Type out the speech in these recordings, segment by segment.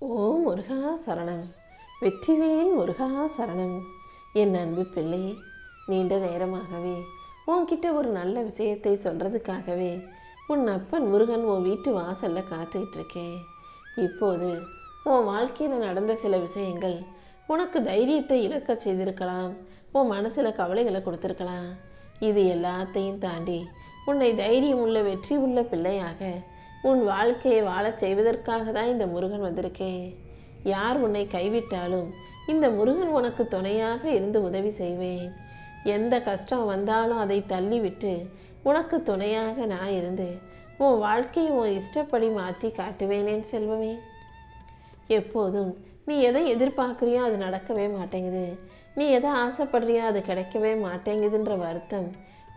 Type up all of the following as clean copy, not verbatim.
ஓ முருகா சரணம். வெற்றிவேல் முருகா சரணம். என் அன்பு பிள்ளை, நீண்ட நேரமாகவே உன்கிட்ட ஒரு நல்ல விஷயத்தை சொல்றதுக்காகவே உன் அப்பன் முருகன் உன் வீட்டு வாசல்ல காத்துக்கிட்டு இருக்கேன். இப்போது உன் வாழ்க்கையில் நடந்த சில விஷயங்கள் உனக்கு தைரியத்தை இழக்க செய்திருக்கலாம், உன் மனசுல கவலைகளை கொடுத்துருக்கலாம். இது எல்லாத்தையும் தாண்டி உன்னை தைரியம் உள்ள வெற்றி உள்ள பிள்ளையாக உன் வாழ்க்கையை வாழ செய்வதற்காக தான் இந்த முருகன் வந்திருக்கேன். யார் உன்னை கைவிட்டாலும் இந்த முருகன் உனக்கு துணையாக இருந்து உதவி செய்வேன். எந்த கஷ்டம் வந்தாலும் அதை தள்ளிவிட்டு உனக்கு துணையாக நான் இருந்து உன் வாழ்க்கையை உன் இஷ்டப்படி மாற்றி காட்டுவேனேன் செல்வமே. எப்போதும் நீ எதை எதிர்பார்க்குறியோ அது நடக்கவே மாட்டேங்குது, நீ எதை ஆசைப்படுறியோ அது கிடைக்கவே மாட்டேங்குதுன்ற வருத்தம்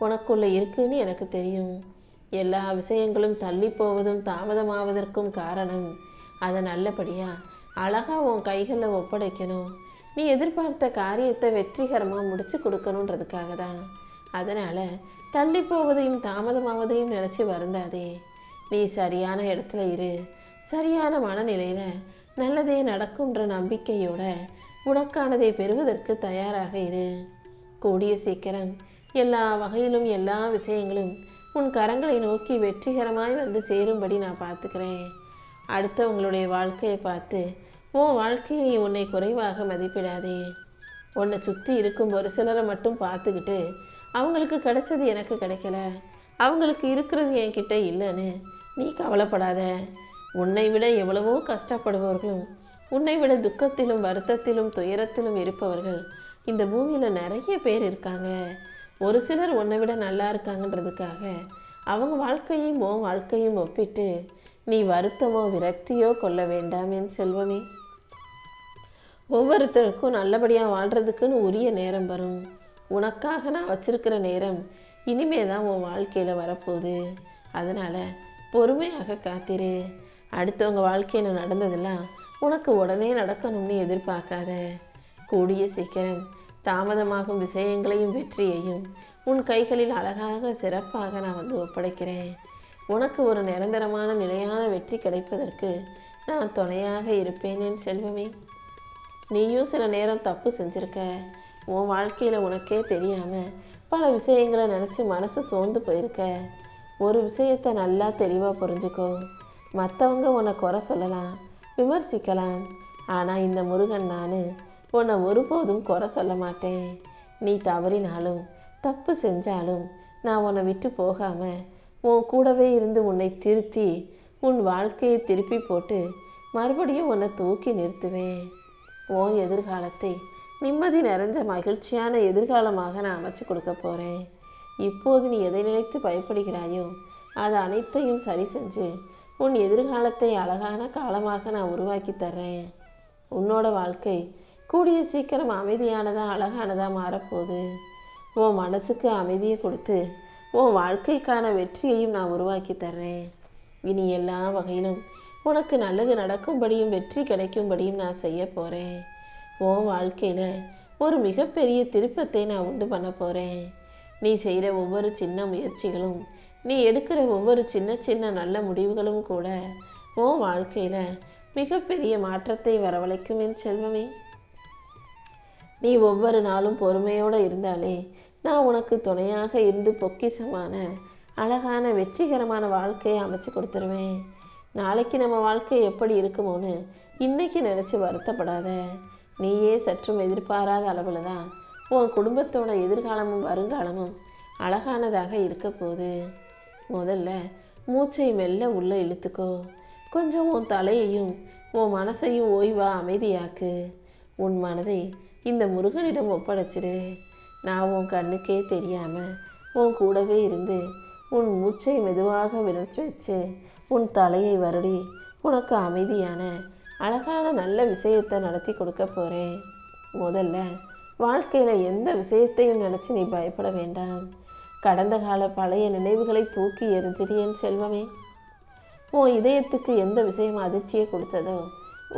உனக்குள்ள இருக்குன்னு எனக்கு தெரியும். எல்லா விஷயங்களும் தள்ளி போவதும் தாமதமாவதற்கும் காரணம் அதை நல்லபடியா அழகா உன் கைகளில் ஒப்படைக்கணும், நீ எதிர்பார்த்த காரியத்தை வெற்றிகரமாக முடிச்சு கொடுக்கணுன்றதுக்காக தான். அதனால தள்ளி போவதையும் தாமதமாவதையும் நினச்சி வருந்தாதே. நீ சரியான இடத்துல இரு, சரியான மனநிலையில நல்லதே நடக்கும்ன்ற நம்பிக்கையோட உனக்கானதை பெறுவதற்கு தயாராக இரு. கூடிய சீக்கிரம் எல்லா வகையிலும் எல்லா விஷயங்களும் உன் கரங்களை நோக்கி வெற்றிகரமாய் வந்து சேரும்படி நான் பார்த்துக்கிறேன். அடுத்தவங்களுடைய வாழ்க்கையை பார்த்து உன் வாழ்க்கையை நீ உன்னை குறைவாக மதிப்பிடாதே. உன்னை சுற்றி இருக்கும் ஒரு சிலரை மட்டும் பார்த்துக்கிட்டு அவங்களுக்கு கிடைச்சது எனக்கு கிடைக்கல, அவங்களுக்கு இருக்கிறது என்கிட்ட இல்லைன்னு நீ கவலைப்படாத. உன்னை விட எவ்வளவோ கஷ்டப்படுபவர்களும் உன்னை விட துக்கத்திலும் வருத்தத்திலும் துயரத்திலும் இருப்பவர்கள் இந்த பூமியில் நிறைய பேர் இருக்காங்க. ஒரு சிலர் உன்னை விட நல்லா இருக்காங்கன்றதுக்காக அவங்க வாழ்க்கையும் உன் வாழ்க்கையும் ஒப்பிட்டு நீ வருத்தமோ விரக்தியோ கொள்ள வேண்டாம் என் செல்வமே. ஒவ்வொருத்தருக்கும் நல்லபடியாக வாழ்கிறதுக்குன்னு உரிய நேரம் வரும். உனக்காக நான் வச்சிருக்கிற நேரம் இனிமே தான் உன் வாழ்க்கையில் வரப்போகுது. அதனால் பொறுமையாக காத்திரு. அடுத்தவங்க வாழ்க்கையில் நடந்ததெல்லாம் உனக்கு உடனே நடக்கணும்னு எதிர்பார்க்காத. கூடிய சீக்கிரம் தாமதமாகும் விஷயங்களையும் வெற்றியையும் உன் கைகளில் அழகாக சிறப்பாக நான் வந்து ஒப்படைக்கிறேன். உனக்கு ஒரு நிரந்தரமான நிலையான வெற்றி கிடைப்பதற்கு நான் துணையாக இருப்பேன் என் செல்வமே. நீயும் சில நேரம் தப்பு செஞ்சிருக்க. உன் வாழ்க்கையில் உனக்கே தெரியாமல் பல விஷயங்களை நினச்சி மனசு சோர்ந்து போயிருக்க. ஒரு விஷயத்தை நல்லா தெளிவாக புரிஞ்சுக்கோ. மற்றவங்க உன்னை குறை சொல்லலாம், விமர்சிக்கலாம், ஆனால் இந்த முருகன் நான் உன்னை ஒருபோதும் குறை சொல்ல மாட்டேன். நீ தவறினாலும் தப்பு செஞ்சாலும் நான் உன்னை விட்டு போகாமல் உன் கூடவே இருந்து உன்னை திருத்தி உன் வாழ்க்கையை திருப்பி போட்டு மறுபடியும் உன்னை தூக்கி நிறுத்துவேன். உன் எதிர்காலத்தை நிம்மதி நிறைஞ்ச மகிழ்ச்சியான எதிர்காலமாக நான் அமைச்சு கொடுக்க போகிறேன். இப்போது நீ எதை நினைத்து பயப்படுகிறாயோ அது அனைத்தையும் சரி செஞ்சு உன் எதிர்காலத்தை அழகான காலமாக நான் உருவாக்கி தர்றேன். உன்னோட வாழ்க்கை கூடிய சீக்கிரம் அமைதியானதாக அழகானதாக மாறப்போகுது. உன் மனசுக்கு அமைதியை கொடுத்து உன் வாழ்க்கைக்கான வெற்றியையும் நான் உருவாக்கி தர்றேன். இனி எல்லா வகையிலும் உனக்கு நல்லது நடக்கும்படியும் வெற்றி கிடைக்கும்படியும் நான் செய்ய போகிறேன். உன் வாழ்க்கையில் ஒரு மிகப்பெரிய திருப்பத்தை நான் உண்டு பண்ண போகிறேன். நீ செய்கிற ஒவ்வொரு சின்ன முயற்சிகளும், நீ எடுக்கிற ஒவ்வொரு சின்ன சின்ன நல்ல முடிவுகளும் கூட உன் வாழ்க்கையில் மிகப்பெரிய மாற்றத்தை வரவழைக்கும் என் செல்வமே. நீ ஒவ்வொரு நாளும் பொறுமையோடு இருந்தாலே நான் உனக்கு துணையாக இருந்து பொக்கிஷமான அழகான வெற்றிகரமான வாழ்க்கையை அமைச்சு கொடுத்துருவேன். நாளைக்கு நம்ம வாழ்க்கை எப்படி இருக்குமோன்னு இன்னைக்கு நினச்சி வருத்தப்படாத. நீயே சற்றும் எதிர்பாராத அளவில் தான் உன் குடும்பத்தோட எதிர்காலமும் வருங்காலமும் அழகானதாக இருக்க போகுது. முதல்ல மூச்சை மெல்ல உள்ளே இழுத்துக்கோ. கொஞ்சம் உன் தலையையும் உன் மனசையும் ஓய்வா அமைதியாக்கு. உன் மனதை இந்த முருகனிடம் ஒப்படைச்சிடு. நான் உன் கண்ணுக்கே தெரியாமல் உன் கூடவே இருந்து உன் மூச்சை மெதுவாக விளைச்சி வச்சு உன் தலையை வருடி உனக்கு அமைதியான அழகான நல்ல விஷயத்தை நடத்தி கொடுக்க போகிறேன். முதல்ல வாழ்க்கையில் எந்த விஷயத்தையும் நினச்சி நீ பயப்பட வேண்டாம். கடந்த கால பழைய நினைவுகளை தூக்கி எறிஞ்சிடு என் செல்வமே. உன் இதயத்துக்கு எந்த விஷயம் அதிர்ச்சியை கொடுத்ததோ,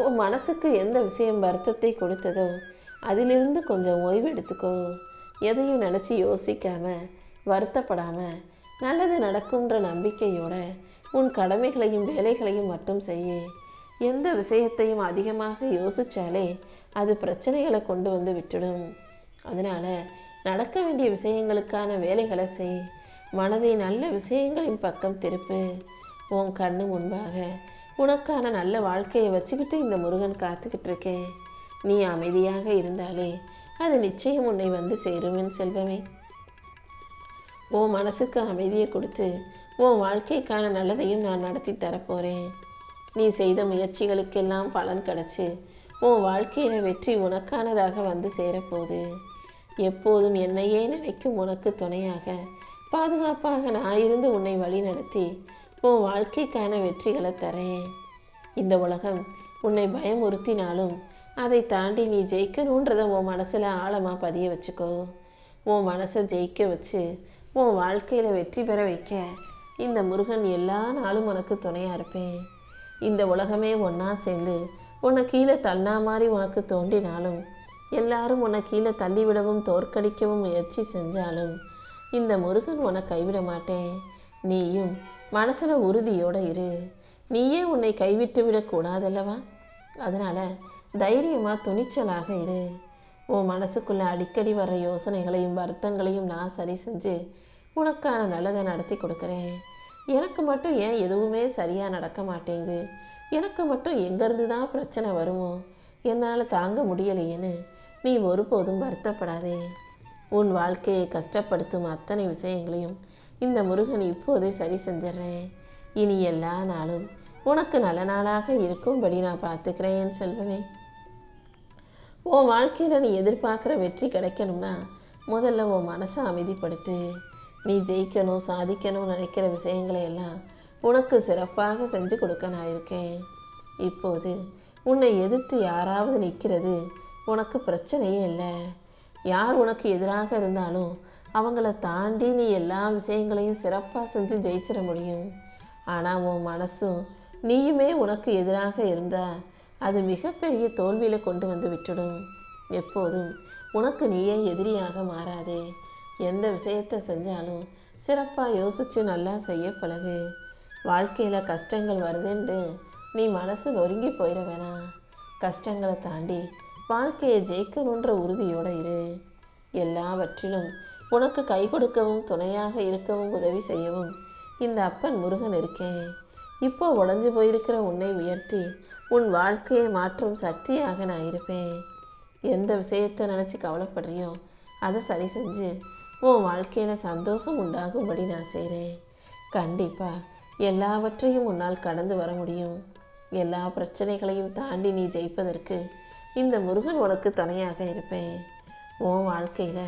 உன் மனசுக்கு எந்த விஷயம் வருத்தத்தை கொடுத்ததோ அதிலிருந்து கொஞ்சம் ஓய்வு எடுத்துக்கோ. எதையும் நினச்சி யோசிக்காம வருத்தப்படாமல் நல்லது நடக்கும்ன்ற நம்பிக்கையோட உன் கடமைகளையும் வேலைகளையும் மட்டும் செய்ய. எந்த விஷயத்தையும் அதிகமாக யோசிச்சாலே அது பிரச்சனைகளை கொண்டு வந்து விட்டுடும். அதனால நடக்க வேண்டிய விஷயங்களுக்கான வேலைகளை செய். மனதை நல்ல விஷயங்களின் பக்கம் திருப்பு. உன் கண்ணு முன்பாக உனக்கான நல்ல வாழ்க்கையை வச்சுக்கிட்டு இந்த முருகன் காத்துக்கிட்டு இருக்கேன். நீ அமைதியாக இருந்தாலே அது நிச்சயம் உன்னை வந்து சேரும் என் செல்வமே. உன் மனசுக்கு அமைதியை கொடுத்து உன் வாழ்க்கைக்கான நல்லதையும் நான் நடத்தி தரப்போறேன். நீ செய்த முயற்சிகளுக்கெல்லாம் பலன் கிடைச்சு உன் வாழ்க்கையில வெற்றி உனக்கானதாக வந்து சேரப்போகுது. எப்போதும் என்னையே நினைக்கும் உனக்கு துணையாக பாதுகாப்பாக நான் இருந்து உன்னை வழி நடத்தி உன் வாழ்க்கைக்கான வெற்றிகளை தரேன். இந்த உலகம் உன்னை பயமுறுத்தினாலும் அதை தாண்டி நீ ஜெயிக்கணுன்றதை உன் மனசில் ஆழமாக பதிய வச்சுக்கோ. உன் மனசை ஜெயிக்க வச்சு உன் வாழ்க்கையில் வெற்றி பெற வைக்க இந்த முருகன் எல்லா நாளும் உனக்கு துணையாக இருப்பேன். இந்த உலகமே ஒன்றா சேர்ந்து உன்னை கீழே தள்ளா மாதிரி உனக்கு தோன்றினாலும், எல்லாரும் உன்னை கீழே தள்ளிவிடவும் தோற்கடிக்கவும் முயற்சி செஞ்சாலும் இந்த முருகன் உன்னை கைவிட மாட்டேன். நீயும் மனசில் உறுதியோடு இரு. நீயே உன்னை கைவிட்டு விடக்கூடாதல்லவா? அதனால் தைரியமாக துணிச்சலாக இரு. உன் மனசுக்குள்ளே அடிக்கடி வர்ற யோசனைகளையும் வருத்தங்களையும் நான் சரி செஞ்சு உனக்கான நல்லதை நடத்தி கொடுக்குறேன். எனக்கு மட்டும் ஏன் எதுவுமே சரியாக நடக்க மாட்டேங்குது, எனக்கு மட்டும் எங்கேருந்து தான் பிரச்சனை வருமோ, என்னால் தாங்க முடியலையேன்னு நீ ஒருபோதும் வருத்தப்படாதே. உன் வாழ்க்கையை கஷ்டப்படுத்தும் அத்தனை விஷயங்களையும் இந்த முருகன் இப்போதே சரி செஞ்சிட்றேன். இனி எல்லா நாளும் உனக்கு நல்ல நாளாக இருக்கும்படி நான் பார்த்துக்கிறேன் என் செல்வமே. உன் வாழ்க்கையில் நீ எதிர்பார்க்குற வெற்றி கிடைக்கணும்னா முதல்ல உன் மனசை அமைதிப்படுத்து. நீ ஜெயிக்கணும் சாதிக்கணும்னு நினைக்கிற விஷயங்களை எல்லாம் உனக்கு சிறப்பாக செஞ்சு கொடுக்க நான் இருக்கேன். இப்போது உன்னை எதிர்த்து யாராவது நிற்கிறது உனக்கு பிரச்சனையே இல்லை. யார் உனக்கு எதிராக இருந்தாலும் அவங்கள தாண்டி நீ எல்லா விஷயங்களையும் சிறப்பாக செஞ்சு ஜெயிச்சிட முடியும். ஆனால் உன் மனசும் நீயுமே உனக்கு எதிராக இருந்தால் அது மிகப்பெரிய தோல்வியில் கொண்டு வந்து விட்டுடும். எப்போதும் உனக்கு நீயே எதிரியாக மாறாதே. எந்த விஷயத்தை செஞ்சாலும் சிறப்பாக யோசித்து நல்லா செய்ய பழகு. வாழ்க்கையில் கஷ்டங்கள் வருதுன்னு நீ மனசு நொறுங்கி போயிட வேணாம். கஷ்டங்களை தாண்டி வாழ்க்கையை ஜெயிக்கணுன்ற உறுதியோடு இரு. எல்லாவற்றிலும் உனக்கு கை கொடுக்கவும் துணையாக இருக்கவும் உதவி செய்யவும் இந்த அப்பன் முருகன் இருக்கேன். இப்போ உடைஞ்சு போயிருக்கிற உன்னை உயர்த்தி உன் வாழ்க்கையை மாற்றும் சக்தியாக நான் இருப்பேன். எந்த விஷயத்தை நினச்சி கவலைப்படுறியோ அதை சரி செஞ்சு உன் வாழ்க்கையில் சந்தோஷம் உண்டாகும்படி நான் செய்கிறேன். கண்டிப்பாக எல்லாவற்றையும் உன்னால் கடந்து வர முடியும். எல்லா பிரச்சனைகளையும் தாண்டி நீ ஜெயிப்பதற்கு இந்த முருகன் உனக்கு துணையாக இருப்பேன். உன் வாழ்க்கையில்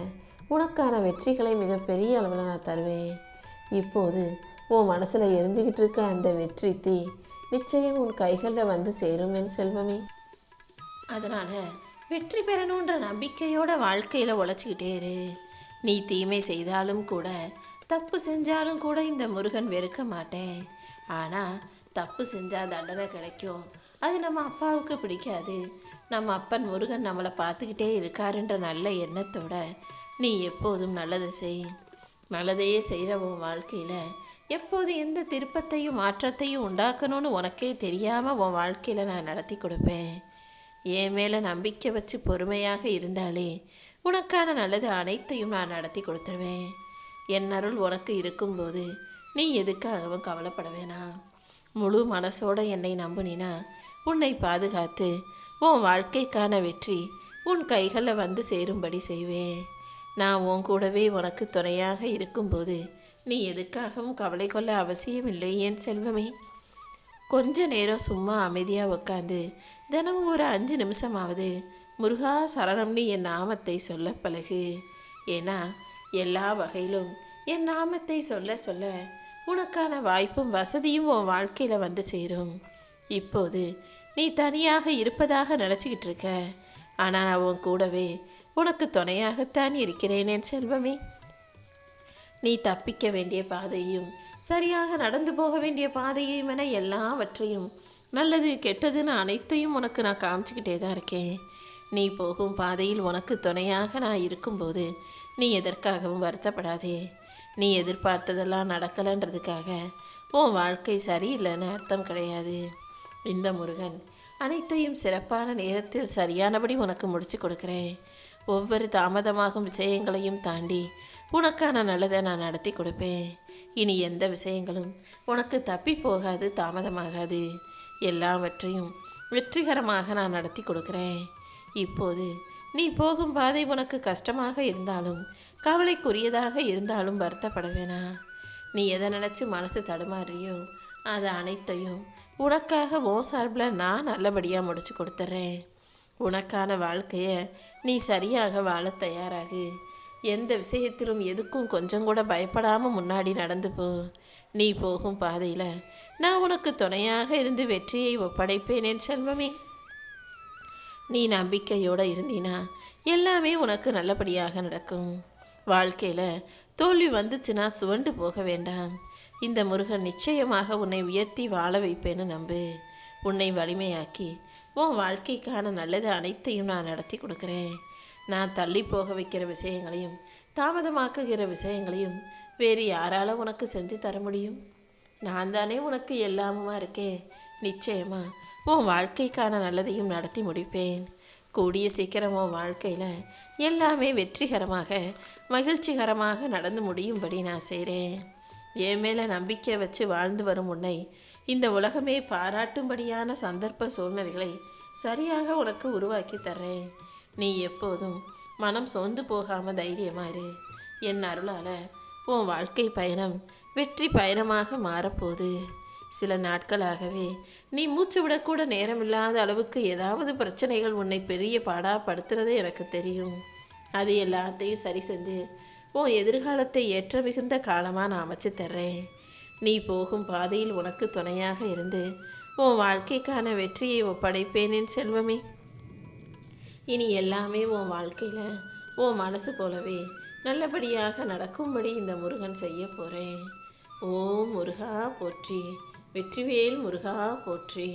உனக்கான வெற்றிகளை மிகப்பெரிய அளவில் நான் தருவேன். இப்போது உன் மனசில் எரிஞ்சுக்கிட்டு இருக்க அந்த வெற்றி தீ நிச்சயம் உன் கைகளில் வந்து சேரும் என் செல்வமே. அதனால் வெற்றி பெறணுன்ற நம்பிக்கையோட வாழ்க்கையில் உழைச்சிக்கிட்டே இரு. நீ தீமை செய்தாலும் கூட தப்பு செஞ்சாலும் கூட இந்த முருகன் வெறுக்க மாட்டேன். ஆனால் தப்பு செஞ்சால் தண்டனை கிடைக்கும், அது நம்ம அப்பாவுக்கு பிடிக்காது. நம்ம அப்பன் முருகன் நம்மளை பார்த்துக்கிட்டே இருக்காருன்ற நல்ல எண்ணத்தோட நீ எப்போதும் நல்லதை செய். நல்லதையே செய்கிற உன் வாழ்க்கையில் எப்போது எந்த திருப்பத்தையும் மாற்றத்தையும் உண்டாக்கணும்னு உனக்கே தெரியாமல் உன் வாழ்க்கையில் நான் நடத்தி கொடுப்பேன். என் மேலே நம்பிக்கை வச்சு பொறுமையாக இருந்தாலே உனக்கான நல்லது அனைத்தையும் நான் நடத்தி கொடுத்துருவேன். என் அருள் உனக்கு இருக்கும்போது நீ எதுக்காகவும் கவலைப்பட வேணாம். முழு மனசோட என்னை நம்புனினா உன்னை பாதுகாத்து உன் வாழ்க்கைக்கான வெற்றி உன் கைகளில் வந்து சேரும்படி செய்வேன். நான் உன் கூடவே உனக்கு துணையாக இருக்கும்போது நீ எதுக்காகவும் கவலை கொள்ள அவசியம் இல்லை என் செல்வமே. கொஞ்ச நேரம் சும்மா அமைதியாக உட்காந்து தினமும் ஒரு 5 நிமிஷமாவது முருகா சரணம்னு என் நாமத்தை சொல்ல பழகு. ஏன்னா எல்லா வகையிலும் என் நாமத்தை சொல்ல சொல்ல உனக்கான வாய்ப்பும் வசதியும் உன் வாழ்க்கையில் வந்து சேரும். இப்போது நீ தனியாக இருப்பதாக நினச்சிக்கிட்டு இருக்க, ஆனால் நான் உன் கூடவே உனக்கு துணையாகத்தான் இருக்கிறேன் என் செல்வமே. நீ தப்பிக்க வேண்டிய பாதையும் சரியாக நடந்து போக வேண்டிய பாதையும் என எல்லாவற்றையும் நல்லது கெட்டதுன்னு அனைத்தையும் உனக்கு நான் காமிச்சிக்கிட்டே தான் இருக்கேன். நீ போகும் பாதையில் உனக்கு துணையாக நான் இருக்கும்போது நீ எதற்காகவும் வருத்தப்படாதே. நீ எதிர்பார்த்ததெல்லாம் நடக்கலைன்றதுக்காக உன் வாழ்க்கை சரியில்லைன்னு அர்த்தம் கிடையாது. இந்த முருகன் அனைத்தையும் சிறப்பான நேரத்தில் சரியானபடி உனக்கு முடிச்சு கொடுக்குறேன். ஒவ்வொரு தாமதமாகும் விஷயங்களையும் தாண்டி உனக்கான நல்லதை நான் நடத்தி கொடுப்பேன். இனி எந்த விஷயங்களும் உனக்கு தப்பி போகாது, தாமதமாகாது. எல்லாவற்றையும் வெற்றிகரமாக நான் நடத்தி கொடுக்குறேன். இப்போது நீ போகும் பாதை உனக்கு கஷ்டமாக இருந்தாலும், கவலைக்குரியதாக இருந்தாலும் வருத்தப்பட வேணாம். நீ எதை நினச்சி மனசு தடுமாறியோ அது அனைத்தையும் உனக்காக உன் சார்பில் நான் நல்லபடியாக முடிச்சு கொடுத்துட்றேன். உனக்கான வாழ்க்கையை நீ சரியாக வாழ தயாராகு. எந்த விஷயத்திலும் எதுக்கும் கொஞ்சம் கூட பயப்படாமல் முன்னாடி நடந்து போ. நீ போகும் பாதையில் நான் உனக்கு துணையாக இருந்து வெற்றியை ஒப்படைப்பேன் என் செல்வமே. நீ நம்பிக்கையோடு இருந்தீனா எல்லாமே உனக்கு நல்லபடியாக நடக்கும். வாழ்க்கையில் தோல்வி வந்துச்சுன்னா சுவண்டு போக வேண்டாம். இந்த முருகன் நிச்சயமாக உன்னை உயர்த்தி வாழ வைப்பேன்னு நம்பு. உன்னை வலிமையாக்கி உன் வாழ்க்கைக்கான நல்லது அனைத்தையும் நான் நடத்தி கொடுக்குறேன். நான் தள்ளி போக வைக்கிற விஷயங்களையும் தாமதமாக்குகிற விஷயங்களையும் வேறு யாரால உனக்கு செஞ்சு தர முடியும்? நான் தானே உனக்கு எல்லாமுமா இருக்கேன். நிச்சயமா உன் வாழ்க்கைக்கான நல்லதையும் நடத்தி முடிப்பேன். கூடிய சீக்கிரம் உன் வாழ்க்கையில் எல்லாமே வெற்றிகரமாக மகிழ்ச்சிகரமாக நடந்து முடியும்படி நான் செய்கிறேன். என் மேலே நம்பிக்கை வச்சு வாழ்ந்து வரும் உன்னை இந்த உலகமே பாராட்டும்படியான சந்தர்ப்ப சூழ்நிலைகளை சரியாக உனக்கு உருவாக்கி தர்றேன். நீ எப்போதும் மனம் சோர்ந்து போகாமல் தைரியமாக இரு. என் அருளால் உன் வாழ்க்கை பயணம் வெற்றி பயணமாக மாறப்போகுது. சில நாட்களாகவே நீ மூச்சு விடக்கூட நேரமில்லாத அளவுக்கு ஏதாவது பிரச்சனைகள் உன்னை பெரிய பாடாப்படுத்துறது எனக்கு தெரியும். அது எல்லாத்தையும் சரி செஞ்சு உன் எதிர்காலத்தை ஏற்ற மிகுந்த காலமாக நான் அமைச்சு தர்றேன். நீ போகும் பாதையில் உனக்கு துணையாக இருந்து உன் வாழ்க்கைக்கான வெற்றியை ஒப்படைப்பேனேன் செல்வமே. இனி எல்லாமே உன் வாழ்க்கையில் உன் மனசு போலவே நல்லபடியாக நடக்கும்படி இந்த முருகன் செய்ய போகிறேன். ஓம் முருகா போற்றி, வெற்றிவேல் முருகா போற்றி.